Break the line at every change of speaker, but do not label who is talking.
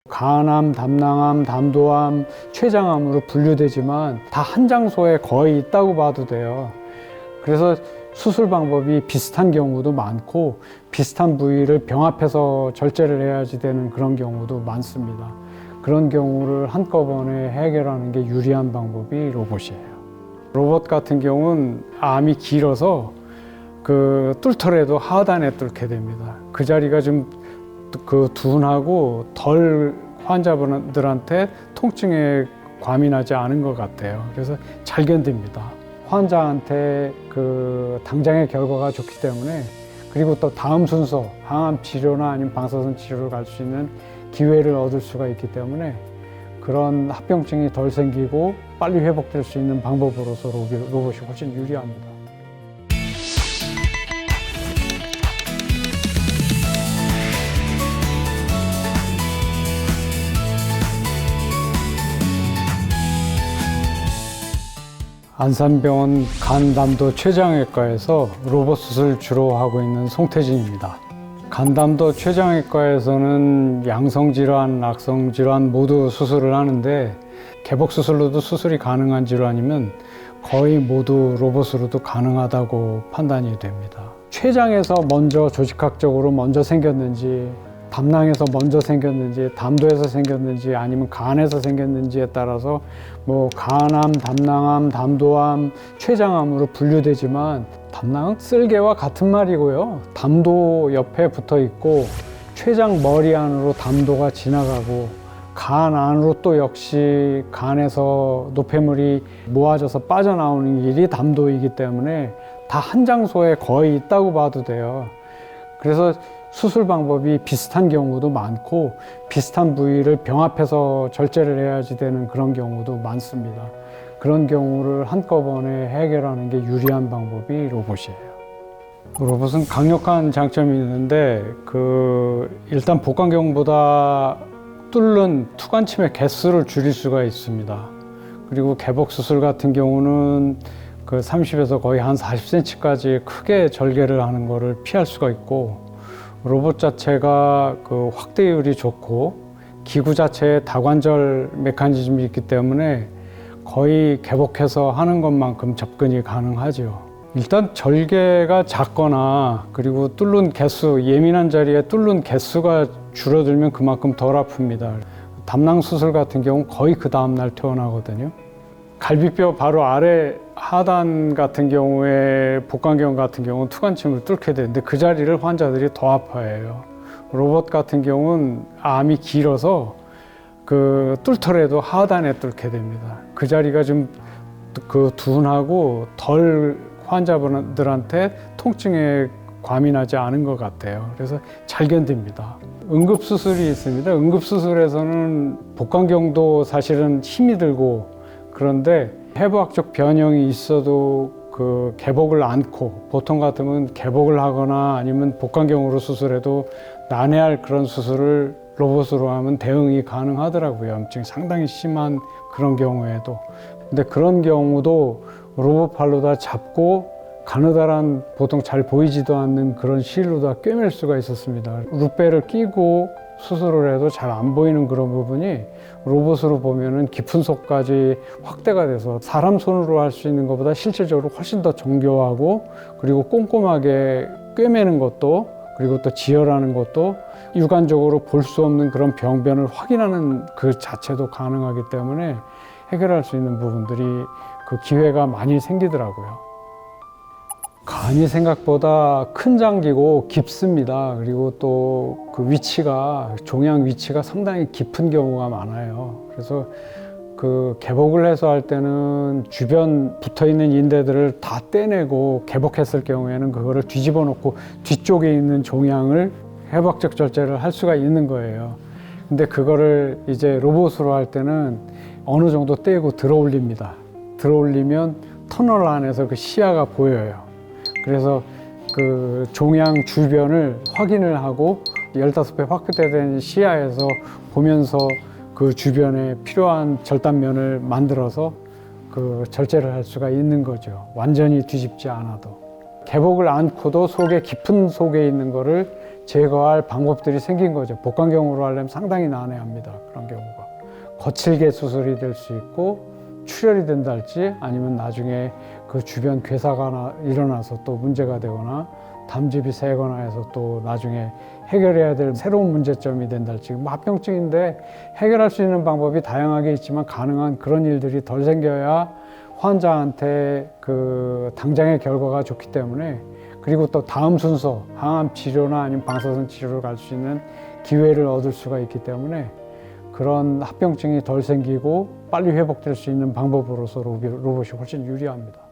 간암, 담낭암, 담도암, 췌장암으로 분류되지만 다 한 장소에 거의 있다고 봐도 돼요. 그래서 수술 방법이 비슷한 경우도 많고 비슷한 부위를 병합해서 절제를 해야지 되는 그런 경우도 많습니다. 그런 경우를 한꺼번에 해결하는 게 유리한 방법이 로봇이에요. 로봇 같은 경우는 암이 길어서 그 뚫더라도 하단에 뚫게 됩니다. 그 자리가 좀 둔하고 덜 환자분들한테 통증에 과민하지 않은 것 같아요. 그래서 잘 견딥니다. 환자한테 그 당장의 결과가 좋기 때문에, 그리고 또 다음 순서 항암 치료나 아니면 방사선 치료를 갈 수 있는 기회를 얻을 수가 있기 때문에 그런 합병증이 덜 생기고 빨리 회복될 수 있는 방법으로서 로봇이 훨씬 유리합니다. 안산병원 간담도 췌장외과에서 로봇 수술 주로 하고 있는 송태진입니다. 간담도 췌장외과에서는 양성질환, 악성질환 모두 수술을 하는데 개복수술로도 수술이 가능한 질환이면 거의 모두 로봇으로도 가능하다고 판단이 됩니다. 췌장에서 먼저 조직학적으로 먼저 생겼는지, 담낭에서 먼저 생겼는지, 담도에서 생겼는지, 아니면 간에서 생겼는지에 따라서 뭐 간암, 담낭암, 담도암, 췌장암으로 분류되지만 담낭은 쓸개와 같은 말이고요. 담도 옆에 붙어 있고 췌장 머리 안으로 담도가 지나가고 간 안으로 또 역시 간에서 노폐물이 모아져서 빠져나오는 길이 담도이기 때문에 다 한 장소에 거의 있다고 봐도 돼요. 그래서 수술 방법이 비슷한 경우도 많고 비슷한 부위를 병합해서 절제를 해야지 되는 그런 경우도 많습니다. 그런 경우를 한꺼번에 해결하는 게 유리한 방법이 로봇이에요. 로봇은 강력한 장점이 있는데 일단 복강경보다 뚫는 투관침의 개수를 줄일 수가 있습니다. 그리고 개복 수술 같은 경우는 30에서 거의 한 40cm까지 크게 절개를 하는 것을 피할 수가 있고, 로봇 자체가 확대율이 좋고 기구 자체에 다관절 메커니즘이 있기 때문에 거의 개복해서 하는 것만큼 접근이 가능하죠. 일단 절개가 작거나 그리고 뚫는 개수, 예민한 자리에 뚫는 개수가 줄어들면 그만큼 덜 아픕니다. 담낭 수술 같은 경우 거의 그 다음날 퇴원하거든요. 갈비뼈 바로 아래 하단 같은 경우에 복강경 같은 경우는 투관침을 뚫게 되는데 그 자리를 환자들이 더 아파해요. 로봇 같은 경우는 암이 길어서 뚫더라도 하단에 뚫게 됩니다. 그 자리가 좀 둔하고 덜 환자분들한테 통증에 과민하지 않은 것 같아요. 그래서 잘 견딥니다. 응급수술이 있습니다. 응급수술에서는 복강경도 사실은 힘이 들고, 그런데 해부학적 변형이 있어도 개복을 않고, 보통 같으면 개복을 하거나 아니면 복강경으로 수술해도 난해할 그런 수술을 로봇으로 하면 대응이 가능하더라고요. 염증이 상당히 심한 그런 경우에도. 근데 그런 경우도 로봇 팔로 다 잡고 가느다란, 보통 잘 보이지도 않는 그런 실로 다 꿰맬 수가 있었습니다. 룻배를 끼고 수술을 해도 잘 안 보이는 그런 부분이 로봇으로 보면은 깊은 속까지 확대가 돼서 사람 손으로 할 수 있는 것보다 실질적으로 훨씬 더 정교하고, 그리고 꼼꼼하게 꿰매는 것도, 그리고 또 지혈하는 것도, 육안적으로 볼 수 없는 그런 병변을 확인하는 그 자체도 가능하기 때문에 해결할 수 있는 부분들이 기회가 많이 생기더라고요. 간이 생각보다 큰 장기고 깊습니다. 그리고 또 위치가, 종양 위치가 상당히 깊은 경우가 많아요. 그래서 개복을 해서 할 때는 주변 붙어 있는 인대들을 다 떼내고, 개복했을 경우에는 그거를 뒤집어 놓고 뒤쪽에 있는 종양을 해부학적 절제를 할 수가 있는 거예요. 근데 그거를 이제 로봇으로 할 때는 어느 정도 떼고 들어 올립니다. 들어 올리면 터널 안에서 시야가 보여요. 그래서 종양 주변을 확인을 하고 15배 확대된 시야에서 보면서 그 주변에 필요한 절단면을 만들어서 절제를 할 수가 있는 거죠. 완전히 뒤집지 않아도. 개복을 안고도 속에 깊은 속에 있는 거를 제거할 방법들이 생긴 거죠. 복강경으로 하려면 상당히 난해합니다. 그런 경우가. 거칠게 수술이 될 수 있고 출혈이 된다 할지 아니면 나중에 그 주변 괴사가 일어나서 또 문제가 되거나 담즙이 새거나 해서 또 나중에 해결해야 될 새로운 문제점이 된다 할지 합병증인데 해결할 수 있는 방법이 다양하게 있지만 가능한 그런 일들이 덜 생겨야 환자한테 그 당장의 결과가 좋기 때문에 그리고 또 다음 순서 항암 치료나 아니면 방사선 치료를 갈 수 있는 기회를 얻을 수가 있기 때문에 그런 합병증이 덜 생기고 빨리 회복될 수 있는 방법으로서 로봇이 훨씬 유리합니다.